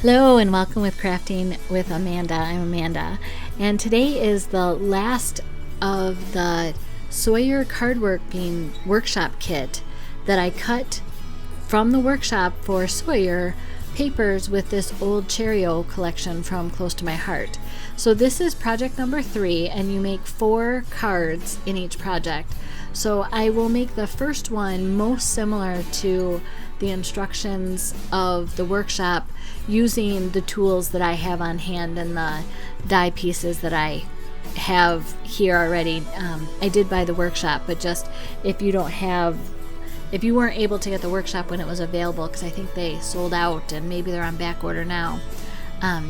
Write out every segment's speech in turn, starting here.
Hello and welcome with Crafting with Amanda. I'm Amanda, and today is the last of the Sawyer cardworking workshop kit that I cut from the workshop for Sawyer papers with this old Cheerio collection from Close to My Heart. So this is project number 3, and you make 4 cards in each project. So I will make the first one most similar to the instructions of the workshop using the tools that I have on hand and the die pieces that I have here already. I did buy the workshop, but just if you weren't able to get the workshop when it was available, because I think they sold out and maybe they're on back order now,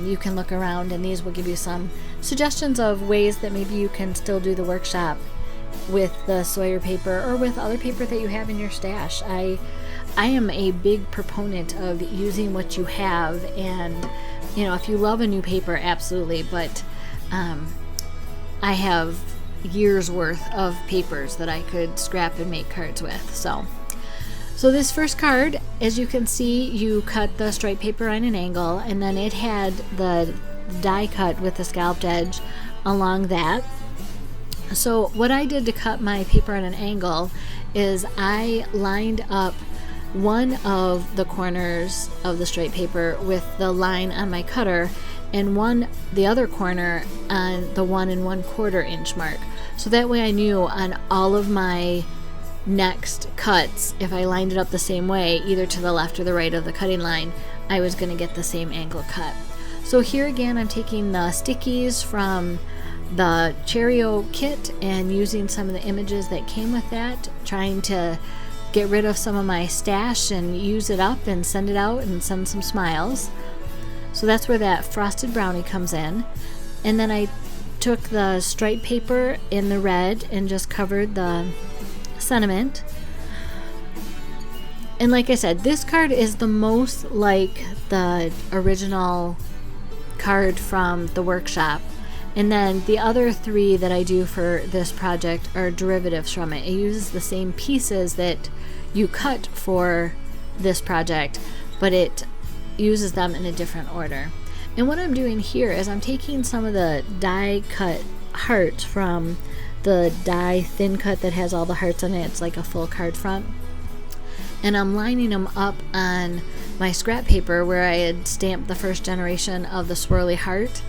you can look around, and these will give you some suggestions of ways that maybe you can still do the workshop with the Sawyer paper or with other paper that you have in your stash. I am a big proponent of using what you have, and if you love a new paper, absolutely, but I have years worth of papers that I could scrap and make cards with. So this first card, as you can see, you cut the stripe paper on an angle, and then it had the die cut with the scalloped edge along that. So what I did to cut my paper on an angle is I lined up one of the corners of the straight paper with the line on my cutter, and the other corner on the 1 1/4 inch mark. So that way I knew on all of my next cuts, if I lined it up the same way, either to the left or the right of the cutting line, I was going to get the same angle cut. So here again, I'm taking the stickies from the Cheerio kit and using some of the images that came with that, trying to get rid of some of my stash and use it up and send it out and send some smiles. So that's where that frosted brownie comes in. And then I took the stripe paper in the red and just covered the sentiment. And like I said, this card is the most like the original card from the workshop. And then the other 3 that I do for this project are derivatives from it. It uses the same pieces that you cut for this project, but it uses them in a different order. And what I'm doing here is I'm taking some of the die cut hearts from the die thin cut that has all the hearts on it. It's like a full card front. And I'm lining them up on my scrap paper where I had stamped the first generation of the swirly heart.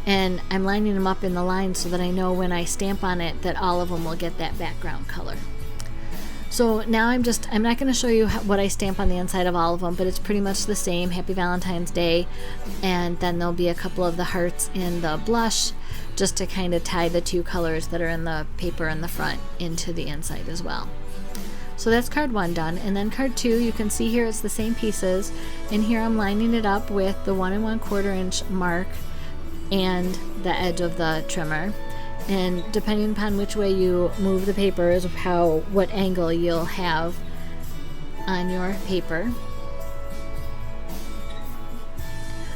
And I'm lining them up in the line so that I know when I stamp on it that all of them will get that background color. So now I'm not going to show you what I stamp on the inside of all of them, but it's pretty much the same. Happy Valentine's Day. And then there'll be a couple of the hearts in the blush, just to kind of tie the 2 colors that are in the paper in the front into the inside as well. So that's card 1 done. And then card 2, you can see here it's the same pieces. And here I'm lining it up with the 1 1/4 inch mark and the edge of the trimmer, and depending upon which way you move the paper is what angle you'll have on your paper.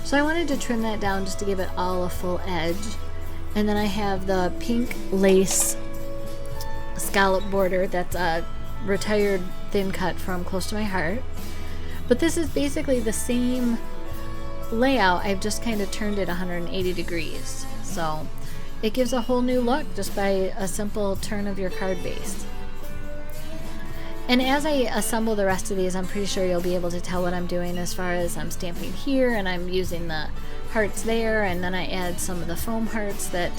So I wanted to trim that down just to give it all a full edge. And then I have the pink lace scallop border that's a retired thin cut from Close to My Heart, but this is basically the same layout. I've just kind of turned it 180 degrees, so it gives a whole new look just by a simple turn of your card base. And as I assemble the rest of these, I'm pretty sure you'll be able to tell what I'm doing as far as I'm stamping here, and I'm using the hearts there, and then I add some of the foam hearts that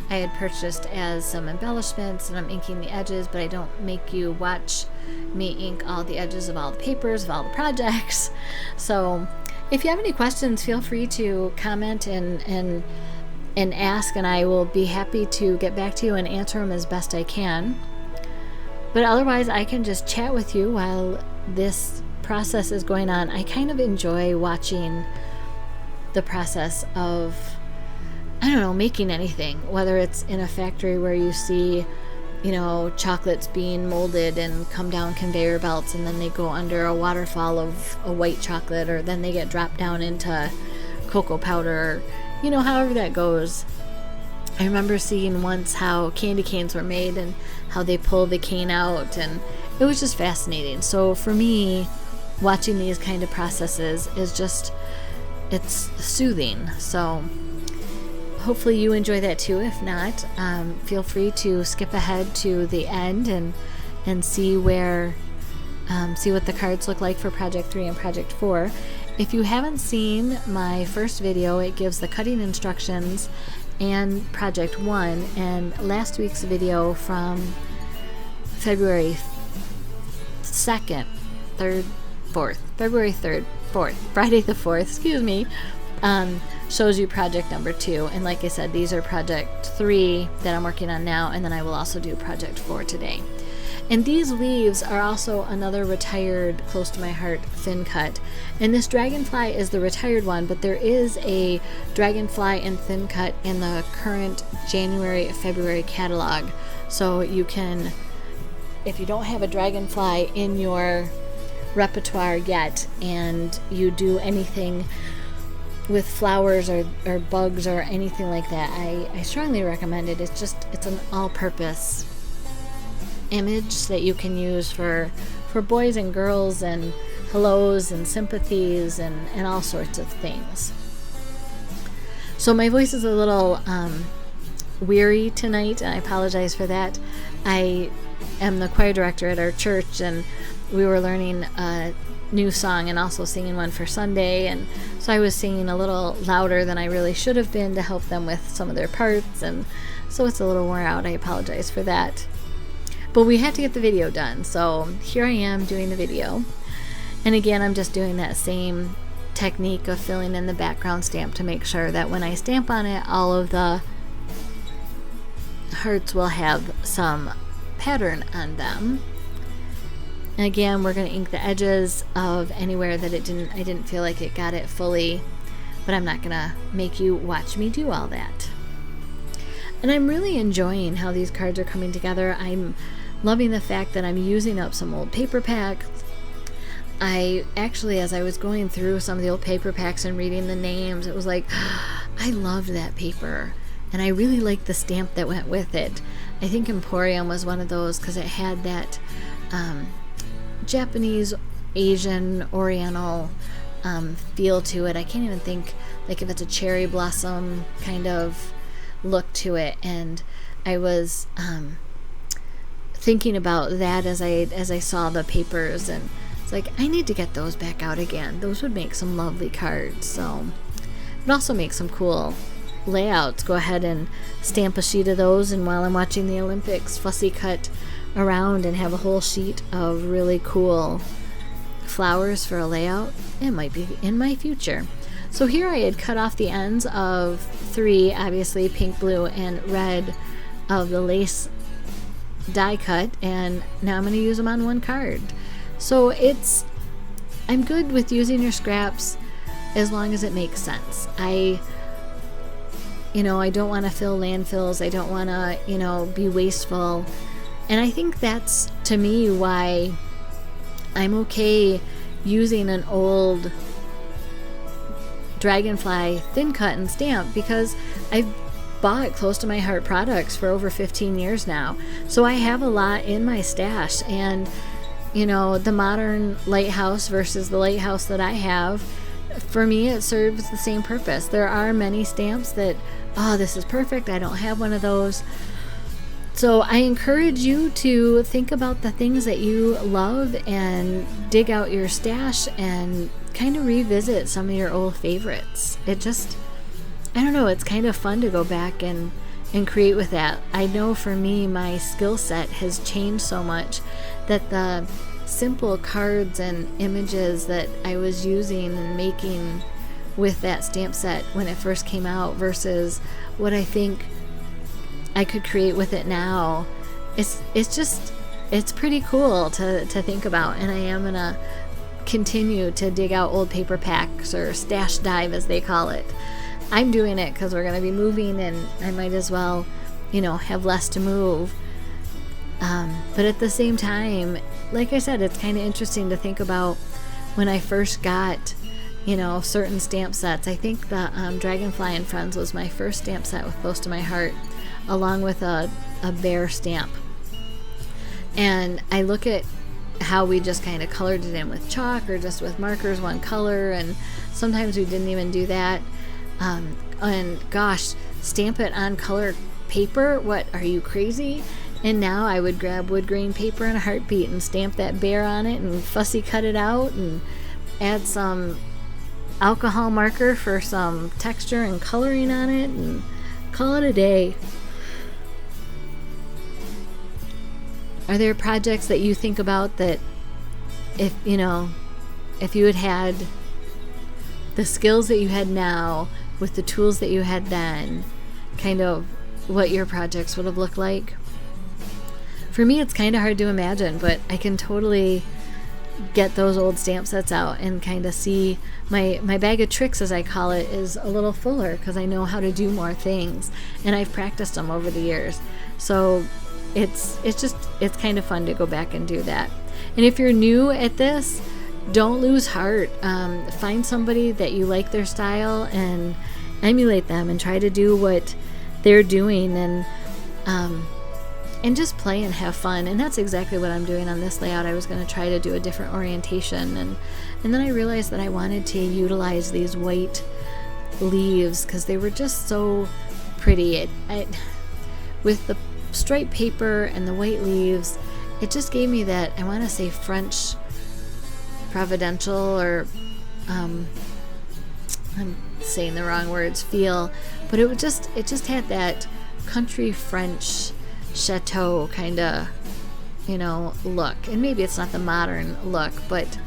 I had purchased as some embellishments, and I'm inking the edges, but I don't make you watch me ink all the edges of all the papers of all the projects. So if you have any questions, feel free to comment and ask, and I will be happy to get back to you and answer them as best I can. But otherwise, I can just chat with you while this process is going on. I kind of enjoy watching the process of, making anything, whether it's in a factory where you see, chocolates being molded and come down conveyor belts, and then they go under a waterfall of a white chocolate, or then they get dropped down into cocoa powder, however that goes. I remember seeing once how candy canes were made and how they pull the cane out, and it was just fascinating. So for me, watching these kind of processes is just it's soothing. So hopefully you enjoy that too. If not, feel free to skip ahead to the end and see where see what the cards look like for Project 3 and Project 4. If you haven't seen my first video, it gives the cutting instructions and Project 1, and last week's video from February 2nd, 3rd, 4th, February 3rd, 4th, Friday the 4th, excuse me, shows you project number 2. And like I said, these are Project 3 that I'm working on now, and then I will also do Project 4 today. And these leaves are also another retired, close to my heart, thin cut. And this dragonfly is the retired one, but there is a dragonfly and thin cut in the current January-February catalog. So you can, if you don't have a dragonfly in your repertoire yet, and you do anything with flowers or bugs or anything like that, I strongly recommend it. It's an all-purpose image that you can use for boys and girls and hellos and sympathies and all sorts of things. So my voice is a little weary tonight, and I apologize for that. I am the choir director at our church, and we were learning a new song and also singing one for Sunday, and so I was singing a little louder than I really should have been to help them with some of their parts, and so it's a little worn out. I apologize for that. But we had to get the video done, so here I am doing the video. And again, I'm just doing that same technique of filling in the background stamp to make sure that when I stamp on it, all of the hearts will have some pattern on them. And again, we're going to ink the edges of anywhere that I didn't feel like it got it fully, but I'm not going to make you watch me do all that. And I'm really enjoying how these cards are coming together. I'm loving the fact that I'm using up some old paper packs. I actually, as I was going through some of the old paper packs and reading the names, it was like, I loved that paper. And I really liked the stamp that went with it. I think Emporium was one of those because it had that Japanese, Asian, Oriental feel to it. I can't even think like if it's a cherry blossom kind of look to it, and I was thinking about that as I saw the papers, and it's like, I need to get those back out again. Those would make some lovely cards. So it also makes some cool layouts. Go ahead and stamp a sheet of those, and while I'm watching the Olympics, fussy cut around and have a whole sheet of really cool flowers for a layout. It might be in my future. So here I had cut off the ends of 3, obviously pink, blue, and red of the lace die cut, and now I'm going to use them on one card. So I'm good with using your scraps as long as it makes sense. I don't want to fill landfills. I don't want to, be wasteful. And I think that's, to me, why I'm okay using an old dragonfly thin cut and stamp, because I've bought close to my heart products for over 15 years now. So I have a lot in my stash, and the modern lighthouse versus the lighthouse that I have, for me, it serves the same purpose. There are many stamps that, this is perfect, I don't have one of those. So I encourage you to think about the things that you love and dig out your stash and kind of revisit some of your old favorites. I don't know, it's kind of fun to go back and create with that. I know for me, my skill set has changed so much that the simple cards and images that I was using and making with that stamp set when it first came out versus what I think I could create with it now, it's pretty cool to think about. And I am gonna continue to dig out old paper packs, or stash dive as they call it. I'm doing it because we're gonna be moving, and I might as well have less to move, but at the same time, like I said, it's kind of interesting to think about when I first got certain stamp sets. I think the Dragonfly and Friends was my first stamp set with close to my heart, along with a bear stamp. And I look at how we just kind of colored it in with chalk or just with markers, one color, and sometimes we didn't even do that. And gosh, stamp it on color paper? What, are you crazy? And now I would grab wood grain paper in a heartbeat and stamp that bear on it and fussy cut it out and add some alcohol marker for some texture and coloring on it and call it a day. Are there projects that you think about that if you had had the skills that you had now with the tools that you had then, kind of what your projects would have looked like? For me, it's kind of hard to imagine, but I can totally get those old stamp sets out and kind of see my bag of tricks, as I call it, is a little fuller because I know how to do more things and I've practiced them over the years. So it's kind of fun to go back and do that. And if you're new at this, don't lose heart. Find somebody that you like their style and emulate them and try to do what they're doing, and just play and have fun. And that's exactly what I'm doing on this layout. I was going to try to do a different orientation, and then I realized that I wanted to utilize these white leaves because they were just so pretty. With the striped paper and the white leaves, it just gave me that, I want to say French providential, or I'm saying the wrong words, feel, but it just had that country French chateau kind of look. And maybe it's not the modern look, but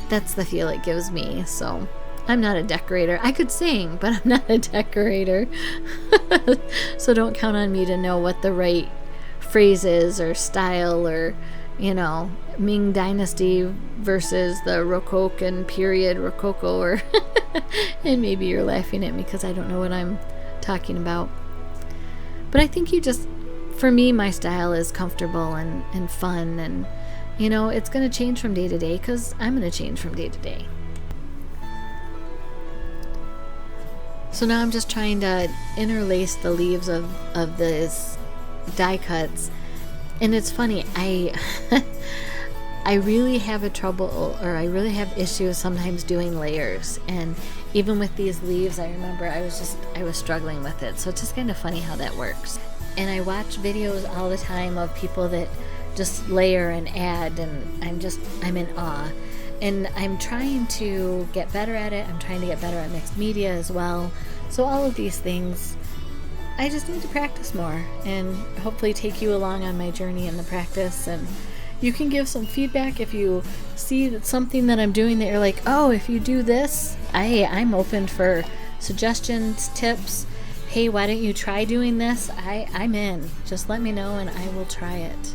that's the feel it gives me. So I'm not a decorator. I could sing, but I'm not a decorator. So don't count on me to know what the right phrases or style, or Ming Dynasty versus the Rococo and period Rococo, or and maybe you're laughing at me because I don't know what I'm talking about. But I think for me, my style is comfortable and fun, and it's going to change from day to day because I'm going to change from day to day. So now I'm just trying to interlace the leaves of this die cuts. And it's funny, I really have I really have issues sometimes doing layers. And even with these leaves, I remember I was struggling with it. So it's just kind of funny how that works. And I watch videos all the time of people that just layer and add, and I'm in awe. And I'm trying to get better at it. I'm trying to get better at mixed media as well. So all of these things, I just need to practice more and hopefully take you along on my journey in the practice. And you can give some feedback if you see that something that I'm doing that you're like, oh, if you do this, I'm open for suggestions, tips. Hey, why don't you try doing this? I'm in. Just let me know and I will try it.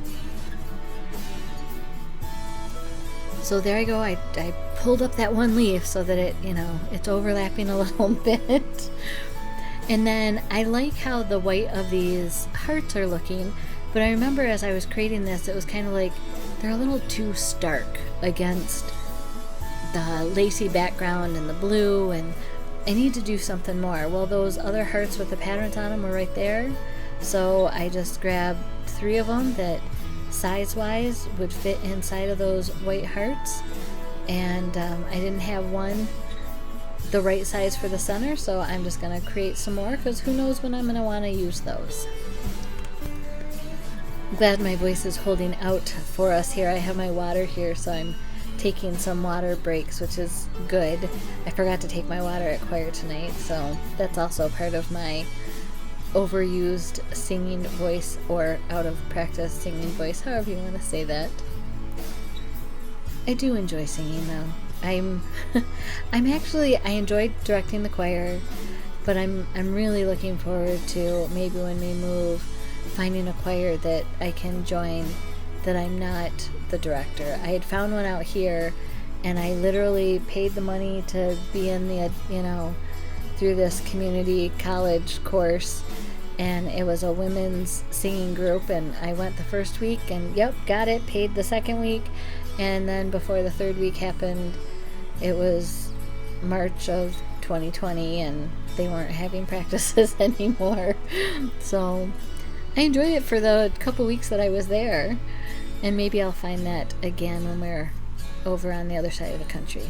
So there I go. I pulled up that one leaf so that it's overlapping a little bit. And then I like how the white of these hearts are looking, but I remember as I was creating this, it was kind of like they're a little too stark against the lacy background and the blue, and I need to do something more. Well, those other hearts with the patterns on them were right there, so I just grabbed 3 of them that size-wise would fit inside of those white hearts, and I didn't have one the right size for the center, so I'm just going to create some more because who knows when I'm going to want to use those. I'm glad my voice is holding out for us here. I have my water here, so I'm taking some water breaks, which is good. I forgot to take my water at choir tonight, so that's also part of my overused singing voice, or out of practice singing voice, however you want to say that. I do enjoy singing though. I enjoyed directing the choir, but I'm really looking forward to maybe when we move, finding a choir that I can join that I'm not the director. I had found one out here and I literally paid the money to be in the, through this community college course, and it was a women's singing group, and I went the first week and got it, paid the second week, and then before the third week happened, it was March of 2020 and they weren't having practices anymore. So I enjoyed it for the couple weeks that I was there, And maybe I'll find that again when we're over on the other side of the country.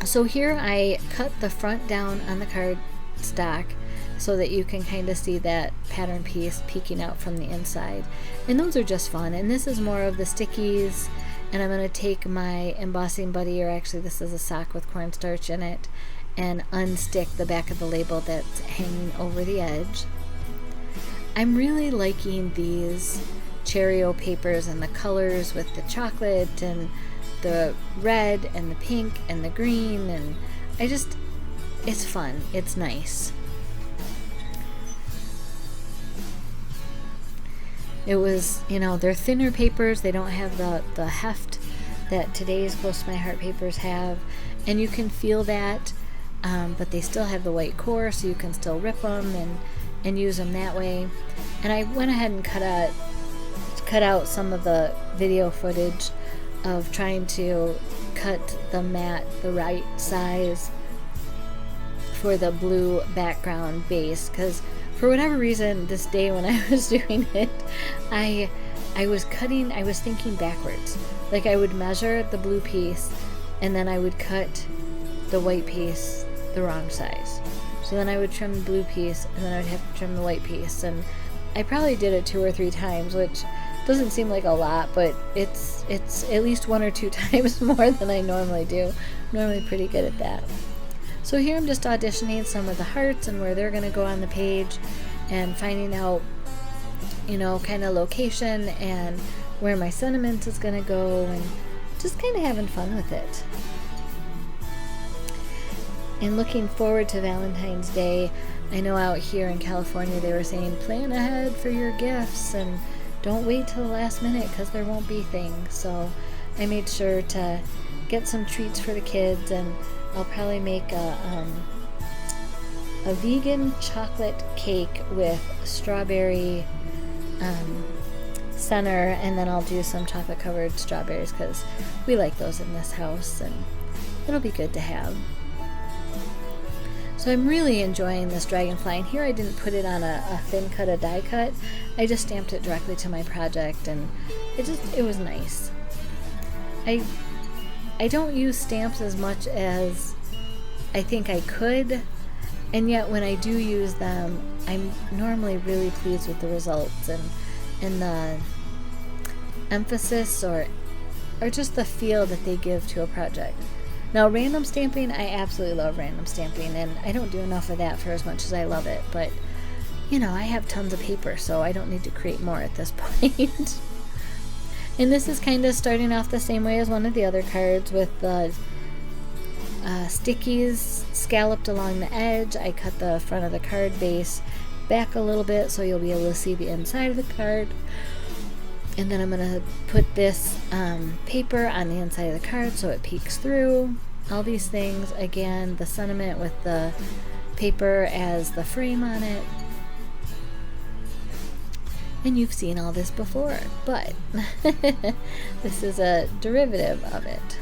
So here I cut the front down on the card stock so that you can kind of see that pattern piece peeking out from the inside. And those are just fun. And this is more of the stickies. And I'm going to take my embossing buddy, or actually this is a sock with cornstarch in it, and unstick the back of the label that's hanging over the edge. I'm really liking these Cheerio papers and the colors with the chocolate and the red and the pink and the green, and it's fun. It's nice. It was, they're thinner papers. They don't have the heft that today's Close to My Heart papers have, and you can feel that, but they still have the white core, so you can still rip them and use them that way. And I went ahead and cut out some of the video footage of trying to cut the mat the right size for the blue background base, because for whatever reason this day when I was doing it, I was thinking backwards. Like I would measure the blue piece and then I would cut the white piece the wrong size. So then I would trim the blue piece and then I would have to trim the white piece, and I probably did it 2 or 3 times, which doesn't seem like a lot, but it's at least 1 or 2 times more than I normally do. I'm normally pretty good at that. So here I'm just auditioning some of the hearts and where they're going to go on the page, and finding out, kind of location and where my sentiment is going to go, and just kind of having fun with it. And looking forward to Valentine's Day. I know out here in California they were saying plan ahead for your gifts and don't wait till the last minute because there won't be things. So I made sure to get some treats for the kids, and I'll probably make a vegan chocolate cake with strawberry center, and then I'll do some chocolate covered strawberries because we like those in this house, and it'll be good to have. So I'm really enjoying this dragonfly, and here I didn't put it on a thin cut, a die cut. I just stamped it directly to my project, and it was nice. I don't use stamps as much as I think I could, and yet when I do use them, I'm normally really pleased with the results and the emphasis or just the feel that they give to a project. Now, random stamping, I absolutely love random stamping, and I don't do enough of that for as much as I love it, but I have tons of paper, so I don't need to create more at this point. And this is kind of starting off the same way as one of the other cards, with the stickies scalloped along the edge. I cut the front of the card base back a little bit so you'll be able to see the inside of the card. And then I'm going to put this paper on the inside of the card so it peeks through. All these things, again, the sentiment with the paper as the frame on it. And you've seen all this before, but this is a derivative of it.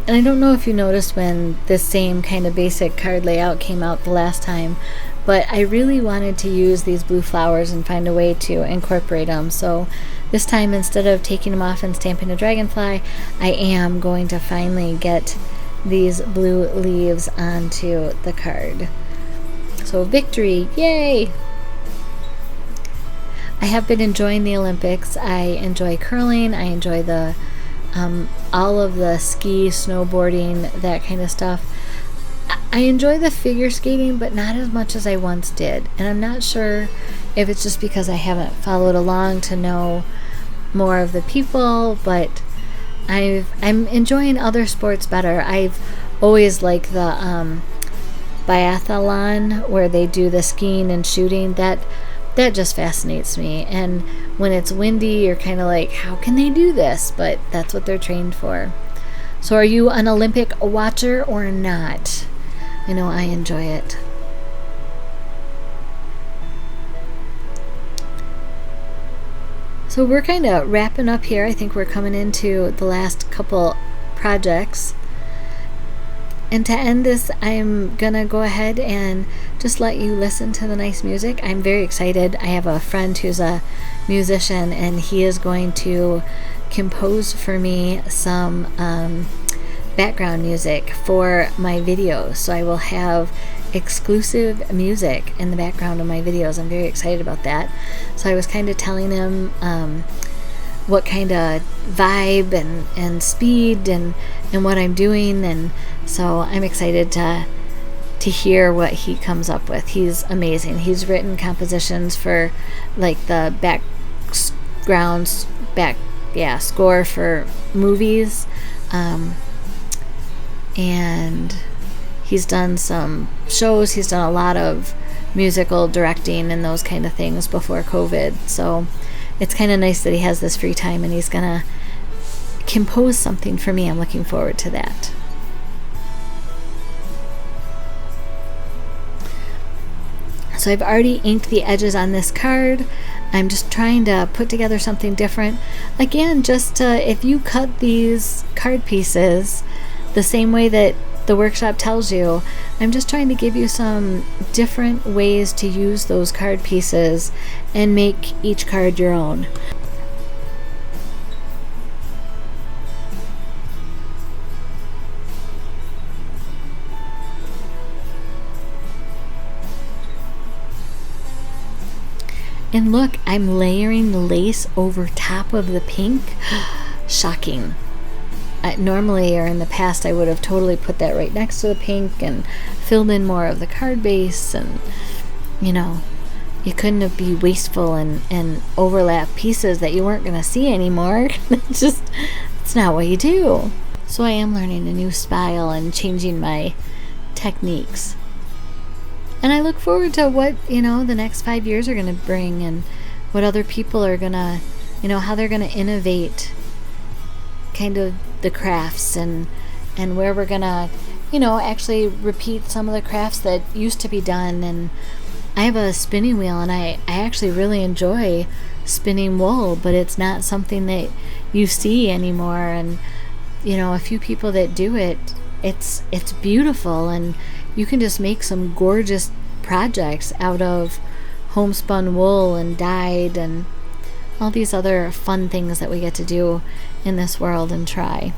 And I don't know if you noticed when this same kind of basic card layout came out the last time, but I really wanted to use these blue flowers and find a way to incorporate them. So this time, instead of taking them off and stamping a dragonfly, I am going to finally get these blue leaves onto the card. So victory, yay! I have been enjoying the Olympics. I enjoy curling. I enjoy the all of the ski, snowboarding, that kind of stuff. I enjoy the figure skating, but not as much as I once did. And I'm not sure if it's just because I haven't followed along to know more of the people, but I'm enjoying other sports better. I've always liked the biathlon, where they do the skiing and shooting. That just fascinates me. And when it's windy, you're kind of like, how can they do this? But that's what they're trained for. So are you an Olympic watcher or not? I know I enjoy it. So we're kind of wrapping up here. I think we're coming into the last couple projects. And to end this, I'm gonna go ahead and just let you listen to the nice music. I'm very excited. I have a friend who's a musician, and he is going to compose for me some background music for my videos. So I will have exclusive music in the background of my videos. I'm very excited about that. So I was kind of telling him what kind of vibe and speed and what I'm doing, and so I'm excited to hear what he comes up with. He's amazing. He's written compositions for like the score for movies, and he's done some shows. He's done a lot of musical directing and those kind of things before COVID, so it's kind of nice that he has this free time and he's gonna compose something for me. I'm looking forward to that. So I've already inked the edges on this card. I'm just trying to put together something different. Again, just if you cut these card pieces the same way that the workshop tells you, I'm just trying to give you some different ways to use those card pieces and make each card your own. And look, I'm layering the lace over top of the pink. Shocking. Normally, or in the past, I would have totally put that right next to the pink and filled in more of the card base, and you know, you couldn't be wasteful and overlap pieces that you weren't going to see anymore. It's not what you do. So I am learning a new style and changing my techniques. And I look forward to what, the next 5 years are going to bring, and what other people are going to, how they're going to innovate kind of the crafts, and where we're going to, actually repeat some of the crafts that used to be done. And I have a spinning wheel, and I actually really enjoy spinning wool, but it's not something that you see anymore. And, a few people that do it, it's beautiful, and you can just make some gorgeous projects out of homespun wool and dyed and all these other fun things that we get to do in this world and try.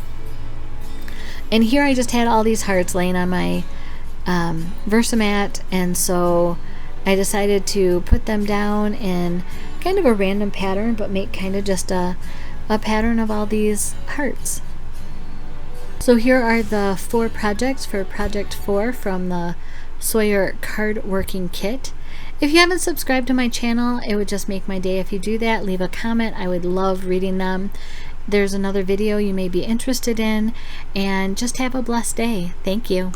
And here I just had all these hearts laying on my Versamat, and so I decided to put them down in kind of a random pattern, but make kind of just a pattern of all these hearts. So here are the 4 projects for project 4 from the Sawyer card working kit. If you haven't subscribed to my channel, it would just make my day if you do that. Leave a comment. I would love reading them. There's another video you may be interested in, and just have a blessed day. Thank you.